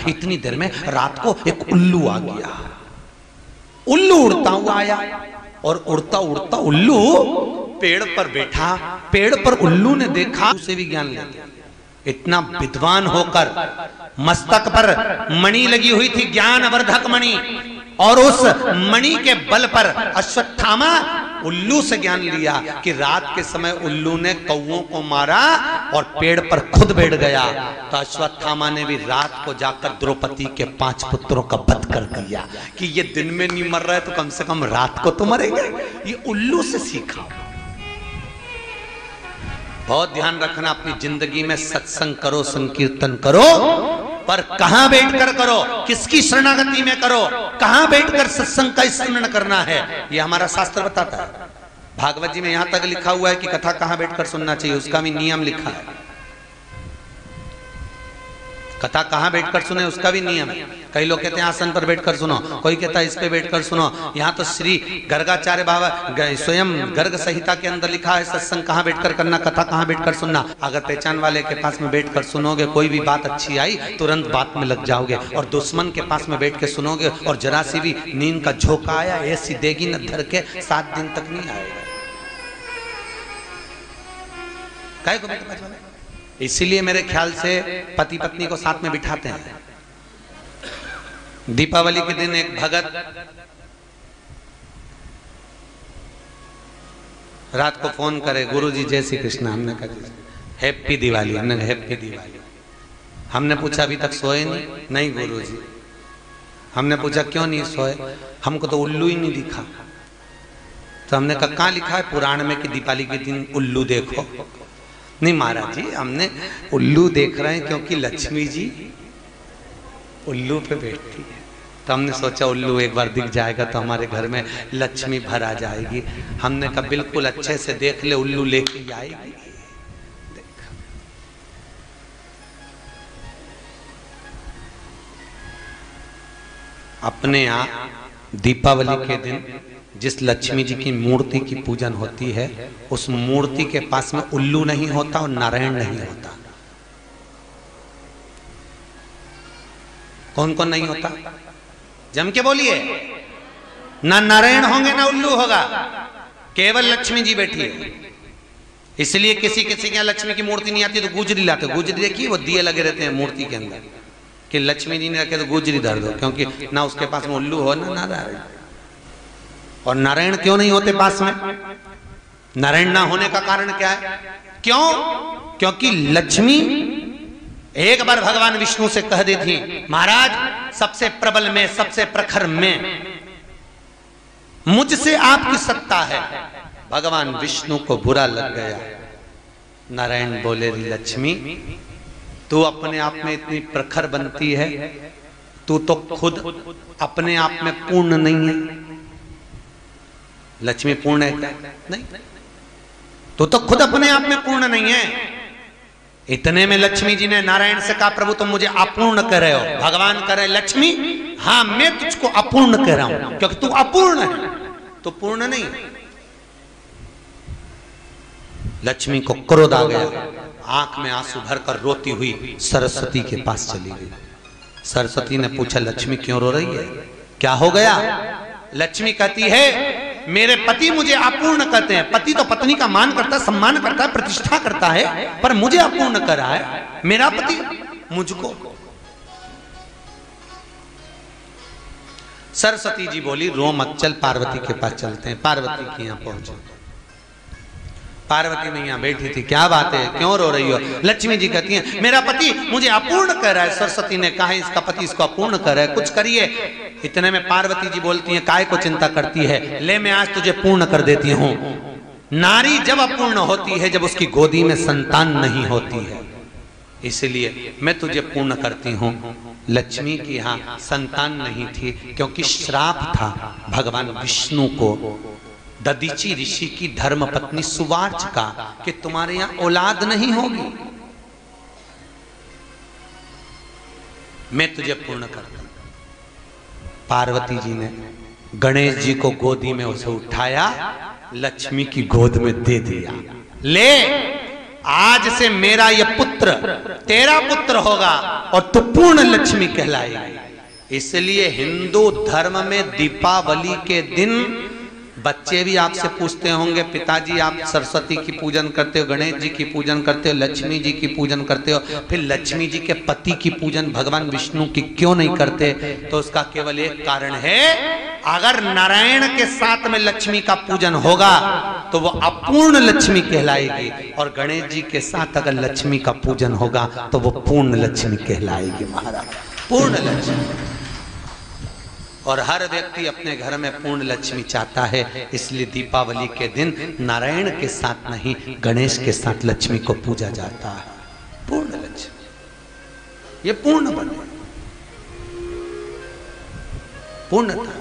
इतनी देर में रात को एक उल्लू आ गया। उल्लू उड़ता हुआ आया और उड़ता उड़ता उल्लू पेड़ पर बैठा। पेड़ पर उल्लू ने देखा, उसे भी ज्ञान ले गया। इतना विद्वान होकर मस्तक पर मणि लगी हुई थी, ज्ञानवर्धक मणि, और उस मणि के बल पर अश्वत्थामा उल्लू से ज्ञान लिया कि रात के समय उल्लू ने कौओं को मारा और पेड़ पर खुद बैठ गया। तो अश्वत्थामा ने भी रात को जाकर द्रौपदी के 5 पुत्रों का वध कर दिया कि ये दिन में नहीं मर रहा है तो कम से कम रात को तो मरेगा। ये उल्लू से सीखा। बहुत ध्यान रखना, अपनी जिंदगी में सत्संग करो, संकीर्तन करो, पर कहां बैठकर करो, किसकी शरणागति में करो, कहां बैठकर सत्संग का स्मरण करना है, यह हमारा शास्त्र बताता है। भागवत जी में यहां तक लिखा हुआ है कि कथा कहां बैठकर सुनना चाहिए, उसका भी नियम लिखा है। कथा कहां बैठकर सुने उसका भी नियम है। कई लोग कहते हैं आसन पर बैठकर सुनो, कोई कहता है इस पे बैठकर सुनो। यहाँ तो श्री गर्गाचार्य बाबा स्वयं गर्ग संहिता के अंदर लिखा है सत्संग कहां बैठकर करना, कथा कहां बैठकर सुनना। अगर पहचान वाले के पास में बैठकर सुनोगे, कोई भी बात अच्छी आई तुरंत बात में लग जाओगे, और दुश्मन के पास में बैठ के सुनोगे और जरा सी भी नींद का झोंका आया ऐसी देगी न धर के 7 दिन तक नहीं आएगा। काय को बैठे वाले? इसीलिए मेरे ख्याल से पति पत्नी को साथ में बिठाते हैं। दीपावली के दिन एक भगत रात को फोन करे, गुरुजी जय श्री कृष्ण। हमने कहा हैप्पी दिवाली। हमने हैप्पी दिवाली। हमने पूछा अभी तक सोए नहीं? नहीं गुरुजी। हमने पूछा क्यों नहीं सोए? हमको तो उल्लू ही नहीं दिखा। तो हमने कहा कहाँ लिखा है पुराण में कि दीपावली के दिन उल्लू देखो? नहीं महाराज जी, हमने उल्लू देख रहे हैं क्योंकि लक्ष्मी जी उल्लू पे बैठती है। तो हमने सोचा उल्लू एक बार दिख जाएगा तो हमारे घर में लक्ष्मी भर आ जाएगी। हमने कहा बिल्कुल अच्छे से देख ले, उल्लू लेके आएगी। अपने यहाँ दीपावली के दिन जिस लक्ष्मी जी की मूर्ति की पूजन होती है, उस मूर्ति के पास में उल्लू नहीं होता और नारायण नहीं होता। कौन कौन नहीं होता? जम के बोलिए। ना नारायण होंगे ना उल्लू होगा, केवल लक्ष्मी जी बैठी है। इसलिए किसी किसी के यहाँ लक्ष्मी की मूर्ति नहीं आती तो गुजरी लाते। गुजरी देखिए, वो दिए लगे रहते हैं मूर्ति के अंदर कि लक्ष्मी जी ने रखे तो गुजरी धर दो, क्योंकि ना उसके पास में उल्लू हो ना नारायण। और नारायण क्यों नहीं होते पास में? नारायण ना होने का कारण क्या है? क्यों? क्योंकि लक्ष्मी एक बार भगवान विष्णु से कह दी थी, महाराज सबसे प्रबल में, सबसे प्रखर में मुझसे आपकी सत्ता है। भगवान विष्णु को बुरा लग गया। नारायण बोले लक्ष्मी तू अपने आप में इतनी प्रखर बनती है, तू तो खुद अपने आप में पूर्ण नहीं है। लक्ष्मी पूर्ण है क्या? नहीं। तो खुद अपने आप में पूर्ण नहीं है। इतने में लक्ष्मी जी ने नारायण से कहा प्रभु तुम मुझे अपूर्ण कह रहे हो। भगवान कह रहे लक्ष्मी हाँ मैं तुझको अपूर्ण कह रहा हूं, क्योंकि तू अपूर्ण है, तो पूर्ण नहीं। लक्ष्मी को क्रोध आ गया, आंख में आंसू भरकर रोती हुई सरस्वती के पास चली गई। सरस्वती ने पूछा लक्ष्मी क्यों रो रही है, क्या हो गया? लक्ष्मी कहती है मेरे पति मुझे अपूर्ण कहते हैं। पति तो पत्नी का मान करता है, सम्मान करता है, प्रतिष्ठा करता है, पर मुझे अपूर्ण कर रहा है मेरा पति मुझको। सरस्वती जी बोली रो मत, चल पार्वती के पास चलते हैं। पार्वती के यहाँ पहुंचे। पार्वती मैया बैठी थी, क्या बात है, क्यों रो रही हो? लक्ष्मी जी कहती हैं मेरा पति मुझे अपूर्ण कर रहा है। सरस्वती ने कहा इसका पति इसको अपूर्ण कर रहा है, कुछ करिए। इतने में पार्वती जी बोलती हैं काय को चिंता करती है, ले मैं आज तुझे पूर्ण कर देती हूँ। नारी जब अपूर्ण होती है जब उसकी गोदी में संतान नहीं होती है, इसलिए मैं तुझे पूर्ण करती हूँ। लक्ष्मी की यहाँ संतान नहीं थी क्योंकि श्राप था भगवान विष्णु को ददीची ऋषि की धर्म पत्नी सुवार्च का कि तुम्हारे यहाँ औलाद नहीं होगी, मैं तुझे पूर्ण करता। पार्वती जी ने गणेश जी को गोदी में उसे उठाया, लक्ष्मी की गोद में दे दिया। ले आज से मेरा यह पुत्र पुत्र, तेरा पुत्र होगा और तू पूर्ण लक्ष्मी कहलाएगी। इसलिए हिंदू धर्म में दीपावली के दिन बच्चे भी आपसे पूछते होंगे, पिताजी आप सरस्वती की पूजन करते हो, गणेश जी की पूजन करते हो, लक्ष्मी जी की पूजन करते हो, फिर लक्ष्मी जी के पति की पूजन भगवान विष्णु की क्यों नहीं करते? तो उसका केवल एक कारण है, अगर नारायण के साथ में लक्ष्मी का पूजन होगा तो वो अपूर्ण लक्ष्मी कहलाएगी, और गणेश जी के साथ अगर लक्ष्मी का पूजन होगा तो वो पूर्ण लक्ष्मी कहलाएगी महाराज, पूर्ण लक्ष्मी। और हर व्यक्ति अपने घर में पूर्ण लक्ष्मी चाहता है, इसलिए दीपावली के दिन नारायण के साथ नहीं गणेश के साथ लक्ष्मी को पूजा जाता है। पूर्ण लक्ष्मी, ये पूर्ण बने, पूर्णता।